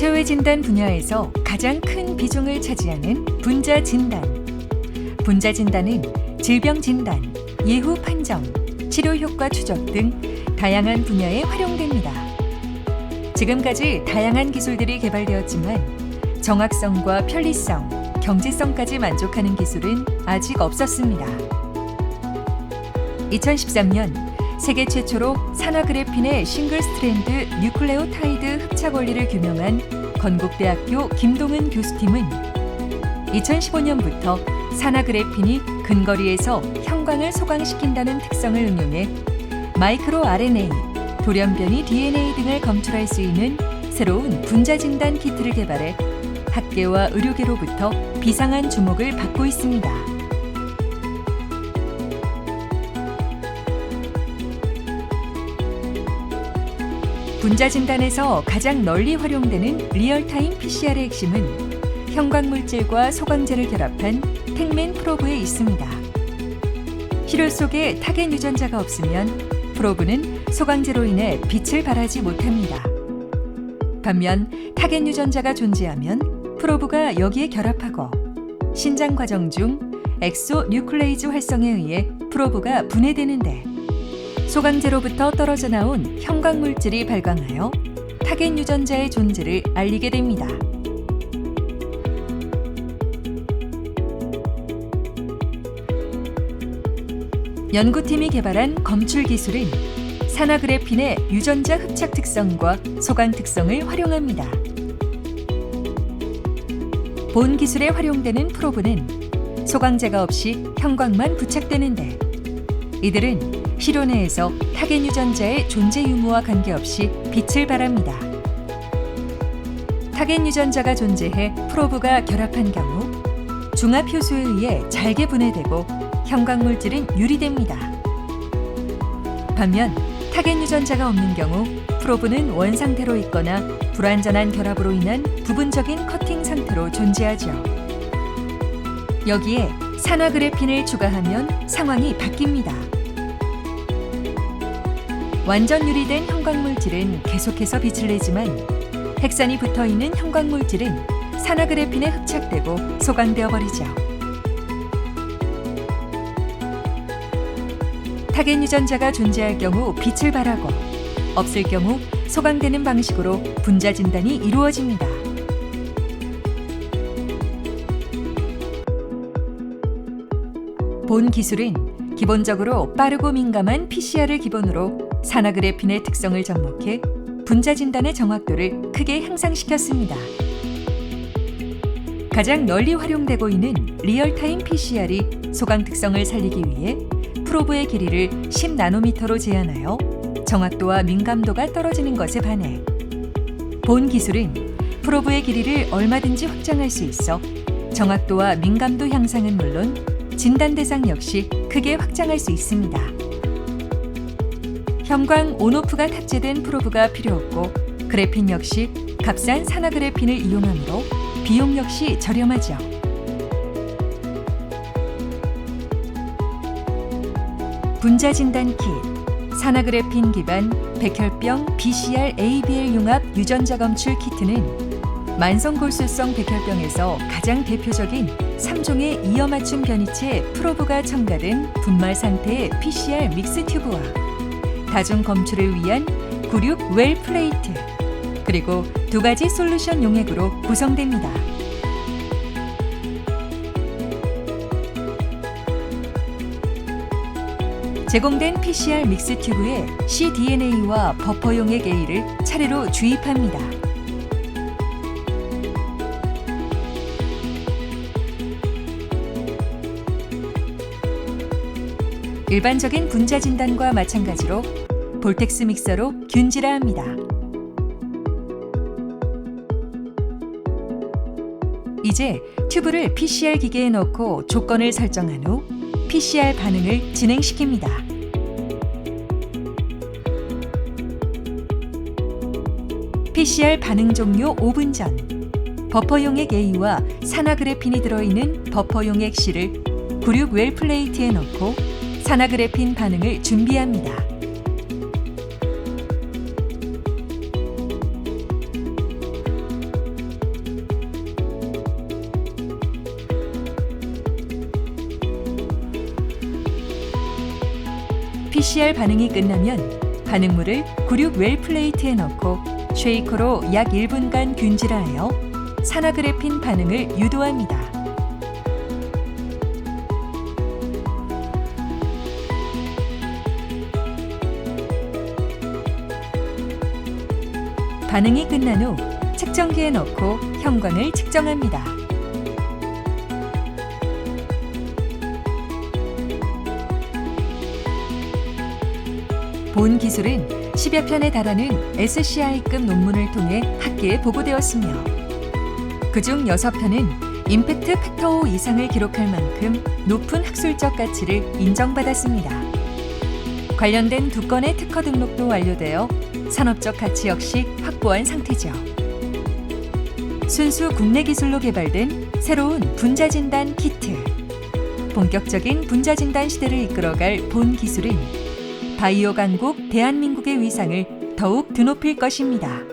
체외 진단 분야에서 가장 큰 비중을 차지하는 분자 진단. 분자 진단은 질병 진단, 예후 판정, 치료 효과 추적 등 다양한 분야에 활용됩니다. 지금까지 다양한 기술들이 개발되었지만 정확성과 편리성, 경제성까지 만족하는 기술은 아직 없었습니다. 2013년 세계 최초로 산화그래핀의 싱글 스트랜드 뉴클레오타이드 흡착 원리를 규명한 건국대학교 김동은 교수팀은 2015년부터 산화그래핀이 근거리에서 형광을 소강시킨다는 특성을 응용해 마이크로 RNA, 돌연변이 DNA 등을 검출할 수 있는 새로운 분자 진단 키트를 개발해 학계와 의료계로부터 비상한 주목을 받고 있습니다. 분자 진단에서 가장 널리 활용되는 리얼타임 PCR의 핵심은 형광물질과 소광제를 결합한 택맨 프로브에 있습니다. 시료 속에 타겟 유전자가 없으면 프로브는 소광제로 인해 빛을 발하지 못합니다. 반면 타겟 유전자가 존재하면 프로브가 여기에 결합하고 신장 과정 중 엑소뉴클레이즈 활성에 의해 프로브가 분해되는데 소광제로부터 떨어져 나온 형광물질이 발광하여 타겟 유전자의 존재를 알리게 됩니다. 연구팀이 개발한 검출 기술은 산화그래핀의 유전자 흡착 특성과 소광 특성을 활용합니다. 본 기술에 활용되는 프로브는 소광제가 없이 형광만 부착되는데 이들은 시료 내에서 타겟 유전자의 존재 유무와 관계없이 빛을 발합니다. 타겟 유전자가 존재해 프로브가 결합한 경우 중합 효소에 의해 잘게 분해되고 형광물질은 유리됩니다. 반면 타겟 유전자가 없는 경우 프로브는 원상태로 있거나 불완전한 결합으로 인한 부분적인 커팅 상태로 존재하죠. 여기에 산화그래핀을 추가하면 상황이 바뀝니다. 완전 유리된 형광물질은 계속해서 빛을 내지만 핵산이 붙어있는 형광물질은 산화그래핀에 흡착되고 소강되어 버리죠. 타겟 유전자가 존재할 경우 빛을 발하고 없을 경우 소강되는 방식으로 분자 진단이 이루어집니다. 본 기술은 기본적으로 빠르고 민감한 PCR을 기본으로 산화그래핀의 특성을 접목해 분자 진단의 정확도를 크게 향상시켰습니다. 가장 널리 활용되고 있는 리얼타임 PCR이 소강 특성을 살리기 위해 프로브의 길이를 10나노미터로 제한하여 정확도와 민감도가 떨어지는 것에 반해 본 기술은 프로브의 길이를 얼마든지 확장할 수 있어 정확도와 민감도 향상은 물론 진단 대상 역시 크게 확장할 수 있습니다. 형광 온오프가 탑재된 프로브가 필요 없고 그래핀 역시 값싼 산화그래핀을 이용하므로 비용 역시 저렴하죠. 분자 진단 킷, 산화그래핀 기반 백혈병 BCR ABL 융합 유전자 검출 키트는 만성골수성 백혈병에서 가장 대표적인 3종의 이어 맞춤 변이체 프로브가 첨가된 분말 상태의 PCR 믹스 튜브와 다중 검출을 위한 96 웰 플레이트, 그리고 2가지 솔루션 용액으로 구성됩니다. 제공된 PCR 믹스 튜브에 cDNA와 버퍼 용액 A를 차례로 주입합니다. 일반적인 분자 진단과 마찬가지로 볼텍스 믹서로 균질화합니다. 이제 튜브를 PCR 기계에 넣고 조건을 설정한 후 PCR 반응을 진행시킵니다. PCR 반응 종료 5분 전 버퍼 용액 A와 산화그래핀이 들어있는 버퍼 용액 C를 96 웰 플레이트에 넣고 산화그래핀 반응을 준비합니다. PCR 반응이 끝나면 반응물을 96 웰 플레이트에 넣고 쉐이커로 약 1분간 균질하여 산화그래핀 반응을 유도합니다. 반응이 끝난 후 측정기에 넣고 형광을 측정합니다. 본 기술은 10여 편에 달하는 SCI급 논문을 통해 학계에 보고되었으며 그중 6편은 임팩트 팩터 5 이상을 기록할 만큼 높은 학술적 가치를 인정받았습니다. 관련된 2건의 특허 등록도 완료되어 산업적 가치 역시 확보한 상태죠. 순수 국내 기술로 개발된 새로운 분자진단 키트. 본격적인 분자진단 시대를 이끌어갈 본 기술은 바이오 강국 대한민국의 위상을 더욱 드높일 것입니다.